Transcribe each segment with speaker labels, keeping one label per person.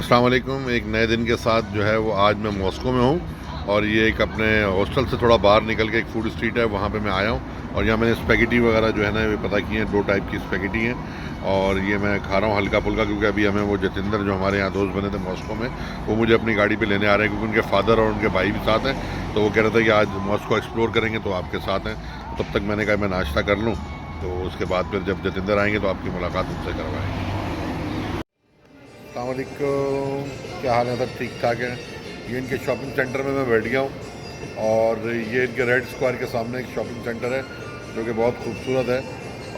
Speaker 1: अस्सलाम वालेकुम। एक नए दिन के साथ जो है वो आज मैं मॉस्को में हूँ और ये एक अपने हॉस्टल से थोड़ा बाहर निकल के एक फूड स्ट्रीट है, वहाँ पे मैं आया हूँ और यहाँ मैंने स्पैगेटी वगैरह जो है ना ये पता की हैं। 2 टाइप की स्पैगेटी हैं और ये मैं खा रहा हूँ हल्का फुल्का, क्योंकि अभी हमें वो जतिंदर जो हमारे यहाँ दोस्त बने थे मॉस्को में, वो मुझे अपनी गाड़ी पर लेने आ रहे हैं, क्योंकि उनके फादर और उनके भाई भी साथ हैं। तो वो कह रहे थे कि आज मॉस्को एक्सप्लोर करेंगे तो आपके साथ हैं। तो तब तक मैंने कहा मैं नाश्ता कर लूँ, तो उसके बाद फिर जब जतिंदर आएंगे तो आपकी मुलाकात उनसे करवाएंगे। अस्सलामुअलैकुम, क्या हाल है सर? ठीक ठाक है। ये इनके शॉपिंग सेंटर में मैं बैठ गया हूँ और ये इनके रेड स्क्वायर के सामने एक शॉपिंग सेंटर है जो कि बहुत खूबसूरत है।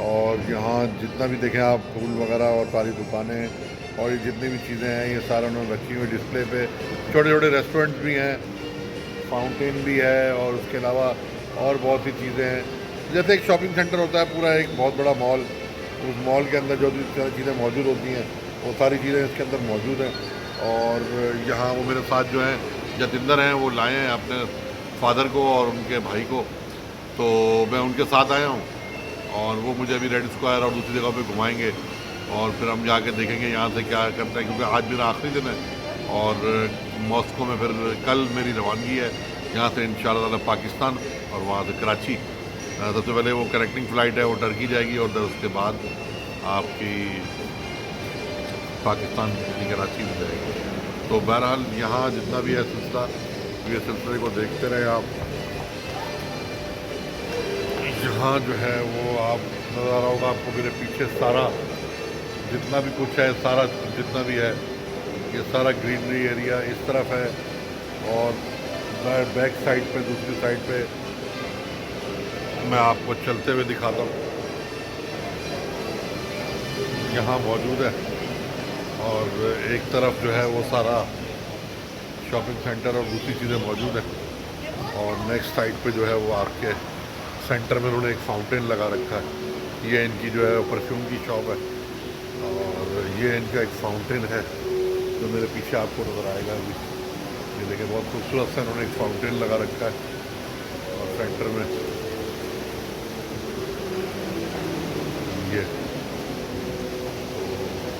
Speaker 1: और यहाँ जितना भी देखें आप, फूल वगैरह और सारी दुकानें और ये जितनी भी चीज़ें हैं ये सारा उन्होंने रखी हुई डिस्प्ले पे। छोटे छोटे रेस्टोरेंट्स भी हैं, फाउंटेन भी है और उसके अलावा और बहुत सी चीज़ें हैं। जैसे एक शॉपिंग सेंटर होता है पूरा एक बहुत बड़ा मॉल, उस मॉल के अंदर जो भी चीज़ें मौजूद होती हैं वो सारी चीज़ें इसके अंदर मौजूद हैं। और यहाँ वो मेरे साथ जो हैं जतिंदर हैं, वो लाए हैं अपने फादर को और उनके भाई को, तो मैं उनके साथ आया हूँ और वो मुझे अभी रेड स्क्वायर और दूसरी जगह पे घुमाएंगे और फिर हम जाके देखेंगे यहाँ से क्या करते हैं, क्योंकि आज मेरा आखिरी दिन है और मॉस्को में फिर कल मेरी रवानगी है यहाँ से इंशाल्लाह ताला पाकिस्तान और वहाँ से कराची। सबसे पहले वो कनेक्टिंग फ़्लाइट है, वो टर्की जाएगी और उसके बाद आपकी पाकिस्तान यानी कराची में जाएगी। तो बहरहाल यहाँ जितना भी है सिलसिला, ये सिलसिले को देखते रहे आप। यहाँ जो है वो आप नज़र आ रहा होगा आपको मेरे पीछे सारा जितना भी कुछ है, सारा जितना भी है ये सारा ग्रीनरी एरिया इस तरफ है। और बैक साइड पे, दूसरी साइड पे मैं आपको चलते हुए दिखाता हूँ, यहाँ मौजूद है। और एक तरफ जो है वो सारा शॉपिंग सेंटर और दूसरी चीज़ें मौजूद है। और नेक्स्ट साइड पे जो है वो आपके सेंटर में उन्होंने एक फाउंटेन लगा रखा है। ये इनकी जो है परफ्यूम की शॉप है और ये इनका एक फाउंटेन है जो मेरे पीछे आपको नज़र आएगा अभी। ये देखिए बहुत खूबसूरत सा इन्होंने एक फाउंटेन लगा रखा है और सेंटर में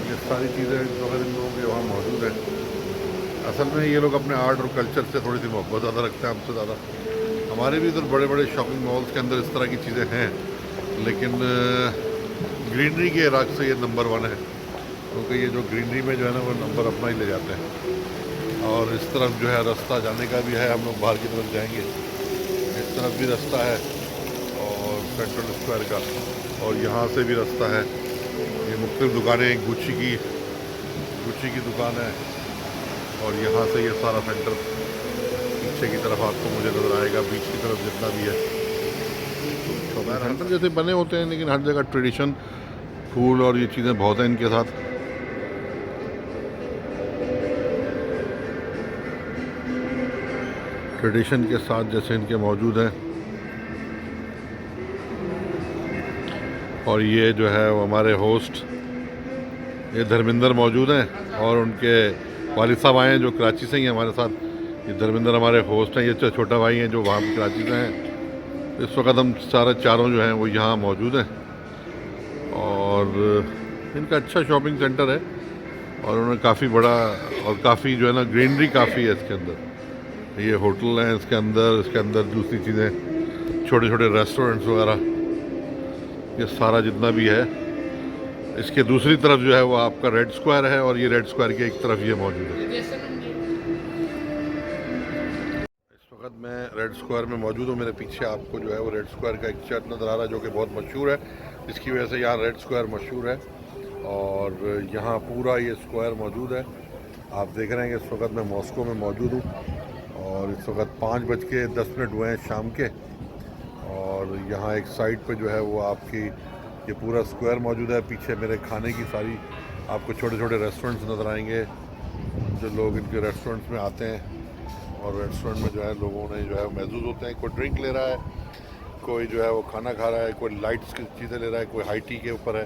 Speaker 1: ये सारी चीज़ें जो है इन लोगों के वहाँ मौजूद है। असल में ये लोग अपने आर्ट और कल्चर से थोड़ी सी मोहब्बत ज़्यादा रखते हैं हमसे ज़्यादा। हमारे भी इधर बड़े बड़े शॉपिंग मॉल्स के अंदर इस तरह की चीज़ें हैं, लेकिन ग्रीनरी के इराक से ये नंबर 1 है, क्योंकि ये जो ग्रीनरी में जो है ना वो नंबर अपना ही ले जाते हैं। और इस तरफ जो है रास्ता जाने का भी है, हम लोग बाहर की तरफ जाएंगे, इस तरफ भी रास्ता है और सेंट्रल स्क्वायर का, और यहाँ से भी रास्ता है। ये मुख्तलिफ दुकानें, गुच्ची की दुकान है और यहाँ से ये सारा सेंटर पीछे की तरफ आपको मुझे नज़र आएगा, बीच की तरफ जितना भी है। तो सेंटर जैसे बने होते हैं, लेकिन हर जगह ट्रेडिशन, फूल और ये चीज़ें बहुत हैं इनके साथ। ट्रेडिशन के साथ जैसे इनके मौजूद हैं। और ये जो है वो हमारे होस्ट ये धर्मेंद्र मौजूद हैं और उनके वालिद साहब आए हैं जो कराची से ही हैं हमारे साथ। ये धर्मेंद्र हमारे होस्ट हैं, ये छोटा भाई हैं जो वहाँ कराची से हैं। इस वक्त हम चारों जो हैं वो यहाँ मौजूद हैं और इनका अच्छा शॉपिंग सेंटर है और उन्होंने काफ़ी बड़ा और काफ़ी जो है ना ग्रीनरी काफ़ी है इसके अंदर। ये होटल हैं इसके अंदर दूसरी चीज़ें, छोटे छोटे रेस्टोरेंट्स वगैरह, ये सारा जितना भी है। इसके दूसरी तरफ जो है वो आपका रेड स्क्वायर है और ये रेड स्क्वायर के एक तरफ ये मौजूद है। इस वक्त मैं रेड स्क्वायर में मौजूद हूँ। मेरे पीछे आपको जो है वो रेड स्क्वायर का एक चर्च नज़र आ रहा है जो कि बहुत मशहूर है, इसकी वजह से यहाँ रेड स्क्वायर मशहूर है। और यहाँ पूरा ये स्क्वायर मौजूद है। आप देख रहे हैं कि इस वक्त मैं मॉस्को में मौजूद हूँ और इस वक्त 5:10 हुए हैं शाम के। और यहाँ एक साइड पे जो है वो आपकी ये पूरा स्क्वायर मौजूद है। पीछे मेरे खाने की सारी आपको छोटे छोटे रेस्टोरेंट्स नज़र आएंगे, जो लोग इनके रेस्टोरेंट्स में आते हैं और रेस्टोरेंट में जो है लोगों ने जो है महसूस होते हैं। कोई ड्रिंक ले रहा है, कोई जो है वो खाना खा रहा है, कोई लाइट्स की चीज़ें ले रहा है, कोई हाई टी के ऊपर है।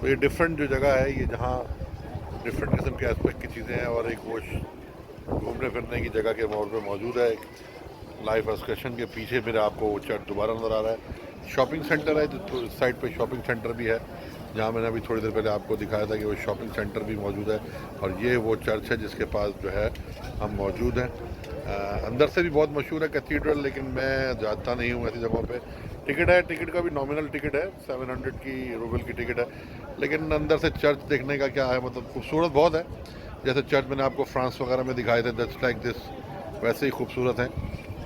Speaker 1: तो ये डिफरेंट जो जगह है, ये जहाँ डिफरेंट किस्म के एस्पेक्ट की चीज़ें हैं और एक वो घूमने फिरने की जगह के मोड़ पर मौजूद है। लाइफ एक्सकर्शन के पीछे मेरे आपको चर्च दोबारा नज़र आ रहा है। शॉपिंग सेंटर है, तो इस साइड पे शॉपिंग सेंटर भी है जहाँ मैंने अभी थोड़ी देर पहले आपको दिखाया था कि वो शॉपिंग सेंटर भी मौजूद है, और ये वो चर्च है जिसके पास जो है हम मौजूद हैं। अंदर से भी बहुत मशहूर है कैथीड्रल, लेकिन मैं जाता नहीं हूँ ऐसी जगहों पे। टिकट है, टिकट का भी नॉमिनल टिकट है, 700 की रूबल की टिकट है, लेकिन अंदर से चर्च देखने का क्या है, मतलब खूबसूरत बहुत है। जैसे चर्च मैंने आपको फ्रांस वगैरह में दिखाए थे, जस्ट लाइक दिस, वैसे ही खूबसूरत हैं।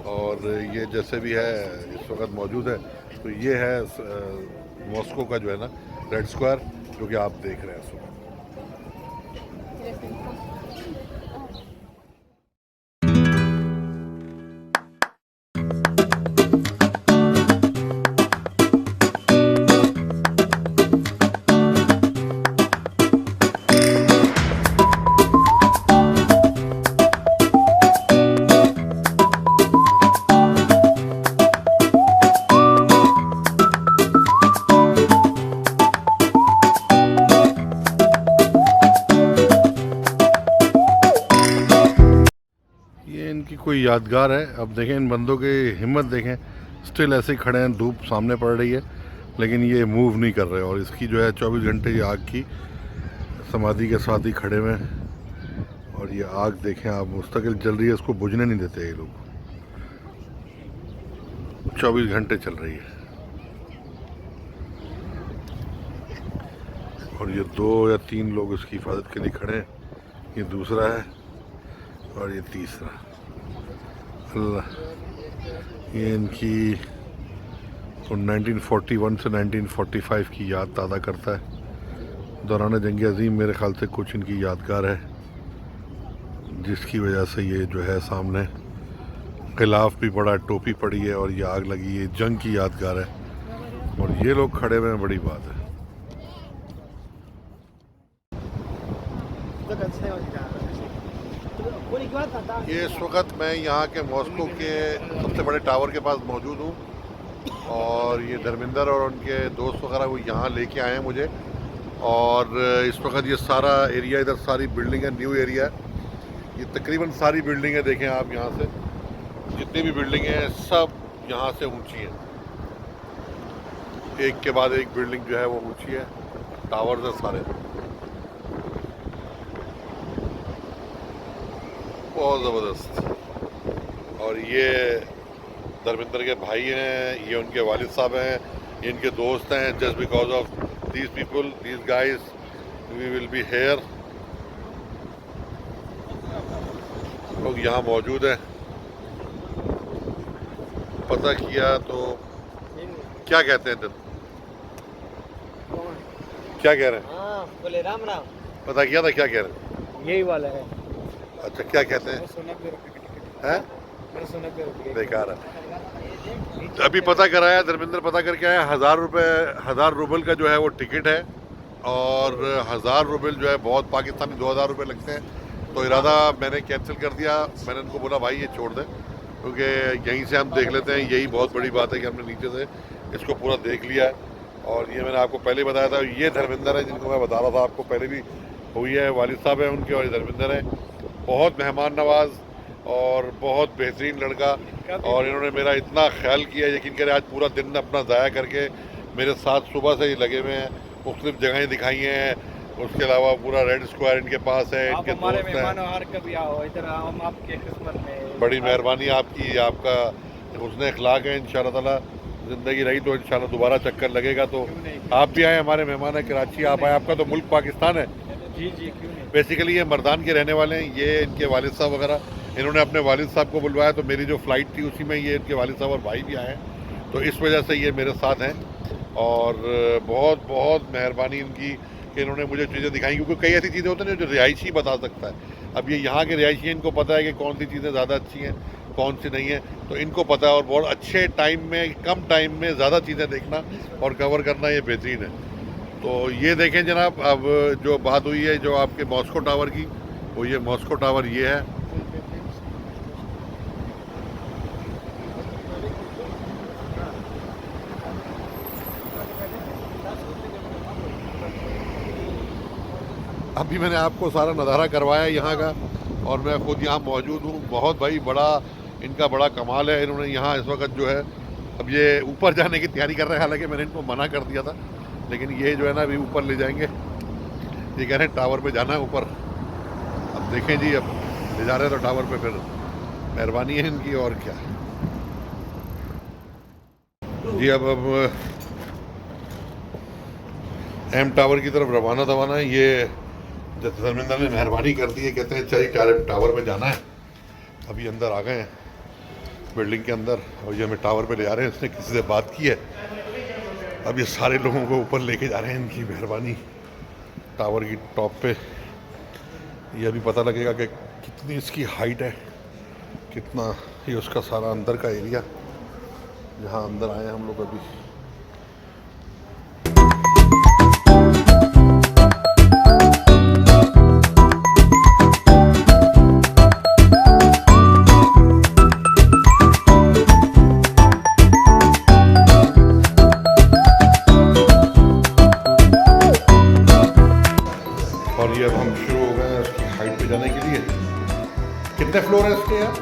Speaker 1: और ये जैसे भी है इस वक्त मौजूद है, तो ये है मॉस्को का जो है ना रेड स्क्वायर, जो कि आप देख रहे हैं इस वक्त। इनकी कोई यादगार है। अब देखें इन बंदों की हिम्मत देखें, स्टिल ऐसे ही खड़े हैं, धूप सामने पड़ रही है लेकिन ये मूव नहीं कर रहे। और इसकी जो है 24 घंटे ये आग की समाधि के साथ ही खड़े हुए हैं। और ये आग देखें आप, मुस्तकिल जल रही है, इसको बुझने नहीं देते ये लोग, 24 घंटे चल रही है। और ये 2 या 3 लोग इसकी हिफाजत के लिए खड़े हैं, ये दूसरा है और ये तीसरा। अल्लाह, ये इनकी तो 1941 से 1945 की याद ताज़ा करता है। दौरान जंग अज़ीम मेरे ख़्याल से कुछ इनकी यादगार है, जिसकी वजह से ये जो है सामने गिलाफ भी बड़ा, टोपी पड़ी है और ये आग लगी है, जंग की यादगार है। और ये लोग खड़े हुए हैं, बड़ी बात है। ये इस वक्त मैं यहाँ के मॉस्को के सबसे बड़े टावर के पास मौजूद हूँ, और ये धर्मेंद्र और उनके दोस्त वगैरह वो यहाँ लेके आए हैं मुझे। और इस वक्त ये सारा एरिया, इधर सारी बिल्डिंग है, न्यू एरिया है, ये तकरीबन सारी बिल्डिंगें देखें आप, यहाँ से जितनी भी बिल्डिंगें हैं सब यहाँ से ऊंची हैं, एक के बाद एक बिल्डिंग जो है वो ऊंची है, टावर्स हैं सारे, बहुत ज़बरदस्त। और ये धर्मेंद्र के भाई हैं, ये उनके वालिद साहब हैं, ये इनके दोस्त हैं। Just because of these people, these guys, we will be here. लोग यहाँ मौजूद हैं। पता किया तो क्या कहते हैं तुम, क्या कह रहे हैं?
Speaker 2: हाँ, बोले राम राम।
Speaker 1: पता किया था, क्या कह रहे हैं?
Speaker 2: यही वाला है।
Speaker 1: अच्छा, क्या कहते हैं? बेकार है। अभी पता कराया, धर्मेंद्र पता करके आया, 1000 रूबल का जो है वो टिकट है, और 1000 रूबल जो है बहुत, पाकिस्तानी 2000 रुपये लगते हैं। तो इरादा मैंने कैंसिल कर दिया। मैंने उनको बोला भाई ये छोड़ दें, क्योंकि यहीं से हम देख लेते हैं, यही बहुत बड़ी बात है कि हमने नीचे से इसको पूरा देख लिया है। और ये मैंने आपको पहले बताया था, ये धर्मेंद्र है जिनको मैं बता रहा था आपको, पहले भी हुई है, वालिद साहब है उनके, और ये धर्मेंद्र है, बहुत मेहमान नवाज और बहुत बेहतरीन लड़का। और इन्होंने मेरा इतना ख्याल किया, यकीन करें आज पूरा दिन अपना ज़ाया करके मेरे साथ सुबह से ही लगे हुए हैं, मुख्तलिफ जगहें दिखाई हैं। उसके अलावा पूरा रेड स्क्वायर इनके पास है, इनके दोस्त हैं।
Speaker 2: कभी आओ इधर, हम आपके खिदमत में।
Speaker 1: बड़ी मेहरबानी आपकी, आपका हुस्न अखलाक है। इंशाअल्लाह ताला ज़िंदगी रही तो इंशाअल्लाह दोबारा चक्कर लगेगा तो आप भी आए, हमारे मेहमान है, कराची आप आए। आपका तो मुल्क पाकिस्तान है।
Speaker 2: जी जी, क्यों नहीं।
Speaker 1: बेसिकली ये मर्दान के रहने वाले हैं, ये इनके वालिद साहब वगैरह, इन्होंने अपने वालिद साहब को बुलवाया, तो मेरी जो फ़्लाइट थी उसी में ये इनके वालिद साहब और भाई भी आए हैं, तो इस वजह से ये मेरे साथ हैं। और बहुत बहुत मेहरबानी इनकी कि इन्होंने मुझे चीज़ें दिखाई, क्योंकि कई ऐसी चीज़ें होती हैं जो रिहायशी बता सकता है। अब ये यहाँ के रिहायशी, इनको पता है कि कौन सी चीज़ें ज़्यादा अच्छी हैं, कौन सी नहीं है, तो इनको पता है। और बहुत अच्छे टाइम में, कम टाइम में ज़्यादा चीज़ें देखना और कवर करना ये बेहतरीन है। तो ये देखें जनाब, अब जो बात हुई है जो आपके मॉस्को टावर की, वो ये मॉस्को टावर ये है। अभी मैंने आपको सारा नज़ारा करवाया यहाँ का, और मैं खुद यहाँ मौजूद हूँ। बहुत भाई बड़ा इनका बड़ा कमाल है। इन्होंने यहाँ इस वक्त जो है, अब ये ऊपर जाने की तैयारी कर रहे हैं, हालांकि मैंने इनको मना कर दिया था, लेकिन ये जो है ना अभी ऊपर ले जाएंगे, ये कह रहे हैं टावर पे जाना है ऊपर। अब देखें जी, अब ले जा रहे हैं तो टावर पे फिर मेहरबानी है इनकी, और क्या जी। अब एम टावर की तरफ रवाना दवाना है। ये धर्मेंद्र ने मेहरबानी कर दी है, कहते हैं चलिए टावर पे जाना है। अभी अंदर आ गए हैं बिल्डिंग के अंदर, और ये हमें टावर पे ले जा रहे हैं। इसने किसी से बात की है, अब ये सारे लोगों को ऊपर लेके जा रहे हैं, इनकी मेहरबानी। टावर की टॉप पे ये अभी पता लगेगा कि कितनी इसकी हाइट है, कितना ये उसका सारा अंदर का एरिया, जहाँ अंदर आए हैं हम लोग अभी। और ये अब हम शुरू हो गए हैं उसकी हाइट पे जाने के लिए। कितने फ्लोर है इसके यार?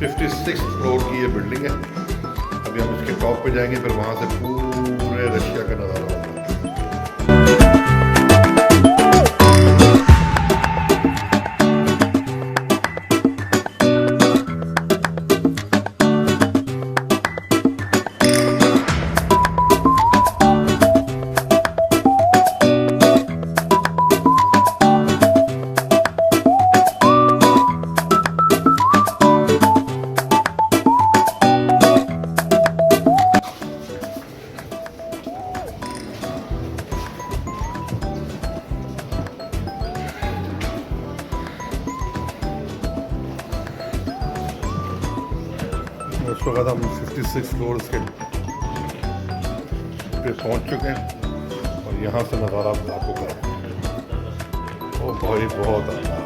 Speaker 1: 56 फ्लोर की ये बिल्डिंग है। अभी हम उसके टॉप पे जाएंगे, फिर वहाँ से पूरे रशिया का नज़ारा होगा। उस वक्त हम 56 फ्लोर के पे पहुंच चुके हैं, और यहाँ से नज़ारा आपको करा। ओ भाई बहुत अच्छा।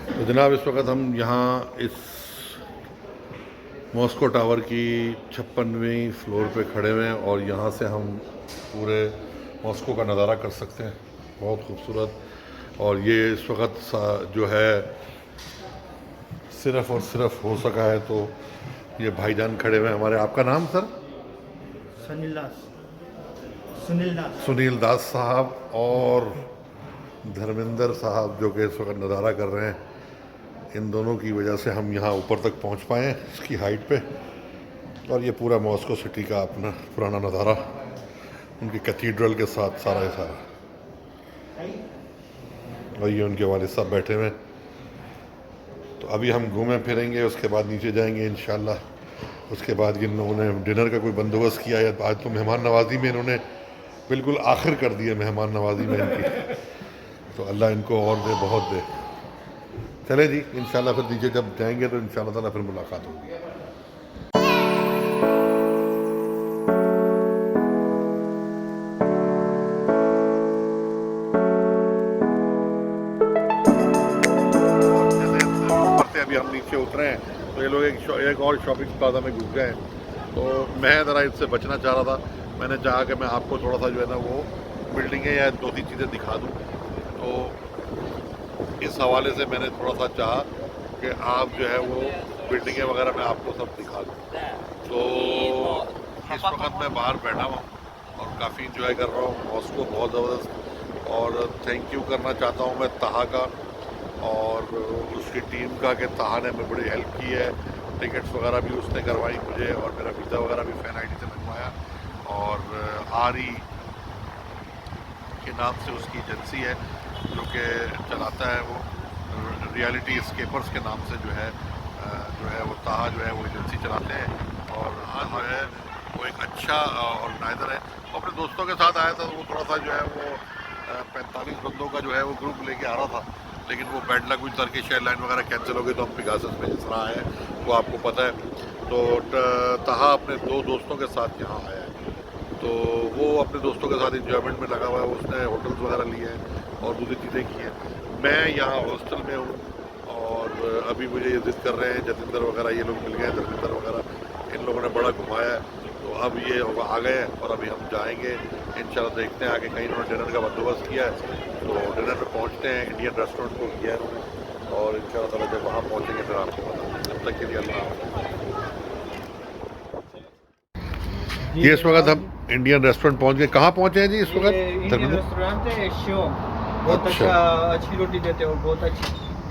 Speaker 1: तो जनाब, इस वक्त हम यहाँ इस मॉस्को टावर की 56वीं फ्लोर पे खड़े हुए हैं, और यहाँ से हम पूरे मॉस्को का नज़ारा कर सकते हैं। बहुत खूबसूरत। और ये इस वक्त जो है सिर्फ़ और सिर्फ हो सका है तो ये भाईजान खड़े हुए हैं हमारे। आपका नाम सर? सुनील दास साहब और धर्मेंद्र साहब, जो कि इस वक्त नज़ारा कर रहे हैं। इन दोनों की वजह से हम यहाँ ऊपर तक पहुँच पाए हैं इसकी हाइट पे। और ये पूरा मॉस्को सिटी का अपना पुराना नज़ारा, उनकी कैथीड्रल के साथ सारा ही सारा। और ये उनके वालिद साहब बैठे हुए हैं। तो अभी हम घूमें फिरेंगे, उसके बाद नीचे जाएंगे इंशाल्लाह। उसके बाद इन लोगों ने डिनर का कोई बंदोबस्त किया है। आज तो मेहमान नवाजी में इन्होंने बिल्कुल आखिर कर दिया, मेहमान नवाजी में इनकी। तो अल्लाह इनको और दे, बहुत दे। चले जी, इंशाल्लाह फिर नीचे जब जाएंगे तो इंशाल्लाह ताला फिर मुलाकात होगी। अभी हम नीचे उतरे हैं तो ये लोग एक और शॉपिंग प्लाजा में घुस गए हैं। तो मैं ज़रा इससे बचना चाह रहा था। मैंने चाहा कि मैं आपको थोड़ा सा जो है ना वो बिल्डिंगें या दो तीन चीज़ें दिखा दूँ। तो इस हवाले से मैंने थोड़ा सा चाहा कि आप जो है वो बिल्डिंगें वगैरह मैं आपको सब दिखा दूँ। तो इस वक्त मैं बाहर बैठा हुआ और काफ़ी इंजॉय कर रहा हूँ मॉस्को, बहुत ज़बरदस्त। और थैंक यू करना चाहता हूँ मैं ताहा का और उसकी टीम का, कि ताहा ने मैं बड़ी हेल्प की है। टिकट्स वगैरह भी उसने करवाई मुझे, और मेरा वीज़ा वगैरह भी फैन आईडी से लगवाया। और आरी के नाम से उसकी एजेंसी है जो कि चलाता है, वो रियलिटी एस्केपर्स के नाम से जो है वो ताहा जो है वो एजेंसी चलाते हैं। और जो है वो एक अच्छा ऑर्गेनाइज़र है। वो अपने दोस्तों के साथ आया था, तो वो थोड़ा सा जो है वो 45 बंदों का जो है वो ग्रुप लेके आ रहा था, लेकिन वो बैड लक हुई, टर्किश एयरलाइन वगैरह कैंसिल हो गई, तो हम पिगासस में जिस तरह आए हैं वो आपको पता है। तो तहा अपने 2 दोस्तों के साथ यहाँ आया है, तो वो अपने दोस्तों के साथ इंजॉयमेंट में लगा हुआ है। उसने होटल्स वगैरह लिए हैं और दूसरी चीज़ें की हैं। मैं यहाँ हॉस्टल में हूँ और अभी मुझे ये जिद कर रहे हैं, जतिंदर वगैरह ये लोग मिल गए हैं, धर्मेंद्र वगैरह, इन लोगों ने बड़ा घुमाया है। तो अब ये आ गए हैं और अभी हम जाएंगे इंशाल्लाह। देखते हैं आगे कहीं उन्होंने डिनर का बंदोबस्त किया है, तो डिनर पे पहुँचते हैं। इंडियन रेस्टोरेंट को किया है उन्होंने और इंशाल्लाह ताला जब वहाँ पहुँचेंगे फिर आपको बताएंगे। तब तक के लिए अल्लाह हाफ़िज़। ये इस वक्त हम इंडियन रेस्टोरेंट पहुँच गए। कहाँ पहुँचे हैं जी इस वक्त?
Speaker 2: इंडियन रेस्टोरेंट है शो, बहुत
Speaker 1: अच्छा।
Speaker 2: अच्छी रोटी देते हैं और बहुत अच्छी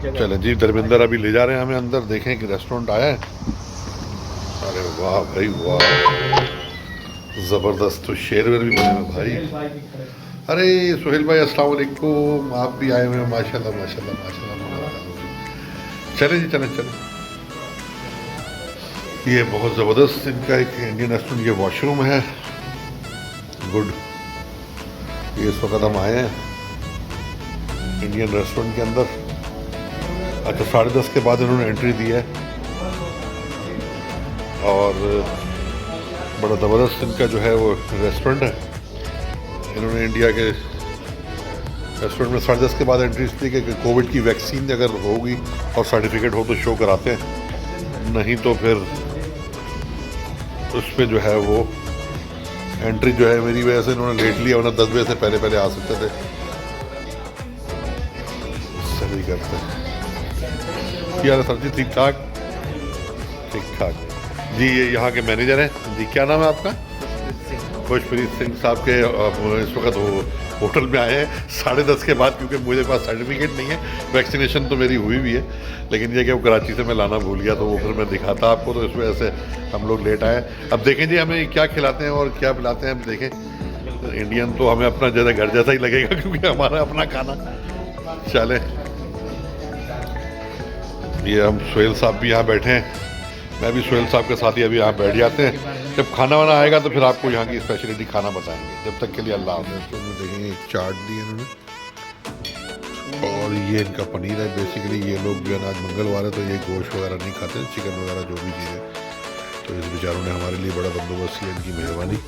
Speaker 2: जगह।
Speaker 1: चलें जी, धर्मेंद्र अभी ले जा रहे हैं हमें अंदर, देखें कि रेस्टोरेंट आया है। अरे वाह भाई वाह, ज़बरदस्त। तो शेरवेर भी बने हुए भाई। अरे सुहेल भाई अस्सलाम वालेकुम, आप भी आए हुए हैं, माशाल्लाह माशाल्लाह माशाल्लाह। चलें जी, चलें चलें। ये बहुत ज़बरदस्त इनका एक इंडियन रेस्टोरेंट, ये वॉशरूम है, गुड। ये इस वक्त हम आए हैं इंडियन रेस्टोरेंट के अंदर। अच्छा, 10:30 के बाद इन्होंने एंट्री दी है और बड़ा ज़बरदस्त इनका जो है वो रेस्टोरेंट है। इन्होंने इंडिया के रेस्टोरेंट में 10:30 के बाद एंट्री इसलिए कि कोविड की वैक्सीन अगर होगी और सर्टिफिकेट हो तो शो कराते हैं, नहीं तो फिर उस पर जो है वो एंट्री जो है मेरी वजह से इन्होंने लेट लिया, वरना 10 बजे से पहले पहले आ सकते थे। सही करते हैं यार सर जी, ठीक ठाक ठीक ठाक जी। ये यहाँ के मैनेजर हैं जी, क्या नाम है आपका? खुशप्रीत सिंह साहब के इस वक्त वो होटल में आए हैं 10:30 के बाद, क्योंकि मुझे पास सर्टिफिकेट नहीं है। वैक्सीनेशन तो मेरी हुई भी है, लेकिन ये कि वो कराची से मैं लाना भूल गया, तो वो फिर मैं दिखाता आपको, तो इस वजह से हम लोग लेट आए। अब देखें जी हमें क्या खिलाते हैं और क्या पिलाते हैं, हम देखें। इंडियन तो हमें अपना जैसा घर जैसा ही लगेगा, क्योंकि हमारा अपना खाना। चले, ये हम सुहेल साहब भी यहाँ बैठे हैं, मैं भी सुहेल साहब के साथ ही अभी यहाँ बैठ जाते हैं। जब खाना वाना आएगा तो फिर आपको यहाँ की स्पेशलिटी खाना बताएंगे। जब तक के लिए अल्लाह हाफ़िज़। तो देखेंगे एक चाट दी इन्होंने और ये इनका पनीर है। बेसिकली ये लोग जो है ना, आज मंगलवार है तो ये गोश्त वगैरह नहीं खाते, चिकन वगैरह जो भी चीज़ें, तो इस बेचारों ने हमारे लिए बड़ा बंदोबस्त किया, इनकी मेहरबानी।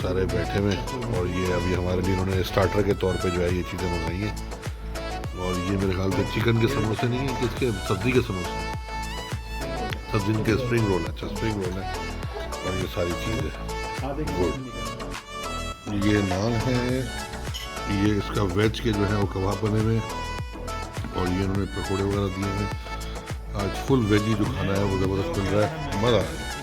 Speaker 1: सारे बैठे हुए और ये अभी हमारे लिए इन्होंने स्टार्टर के तौर पर जो है ये चीज़ें मंगाई हैं। और ये मेरे ख्याल से चिकन के समोसे नहीं है, किसके, सब्ज़ी के समोसे, सब्ज़ी के स्प्रिंग रोल है। अच्छा, स्प्रिंग रोल है और ये सारी चीज़ें गुड। ये नान है, ये इसका वेज के जो है वो कबाब बने हुए और ये इन्होंने पकौड़े वगैरह दिए हैं। आज फुल वेजी जो खाना है वो ज़बरदस्त मिल रहा है, मज़ा आ रहा है।